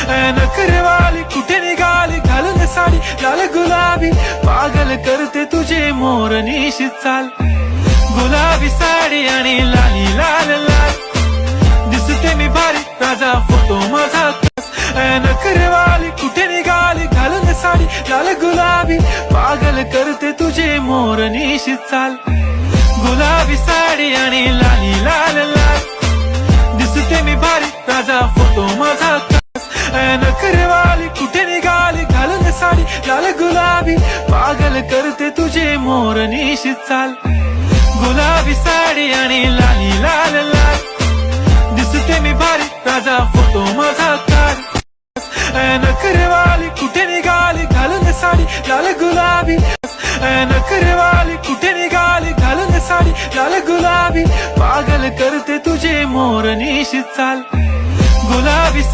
नखरेवाली कुठे निघाली घालून साडी लाल गुलाबी पागल करते तुझे मोर निशित चाल गुलाबी साडी आणि लाली लाल लाल दिसते मी भारी राजा फोटो माझा नखरेवाली कुठे निघाली घालून साडी लाल गुलाबी पागल करते तुझे मोर निशित चाल गुलाबी साडी आणि लाली लाल लाल दिसते मी भारी राजा फोटो माझा नखरेवाली कुठे निघाली घालून साडी लाल गुलाबी पागल करते तुझे मोर निशित चाल गुलाबी साडी आणि लाली लाल लाल दिसते मी भारी राजा फोटो माझा नखरेवाली कुठे निघाली घालून साडी लाल गुलाबी नखरेवाली कुठे निघाली घालून साडी लाल गुलाबी पागल करते तुझे मोर निशित चाल गुलाबी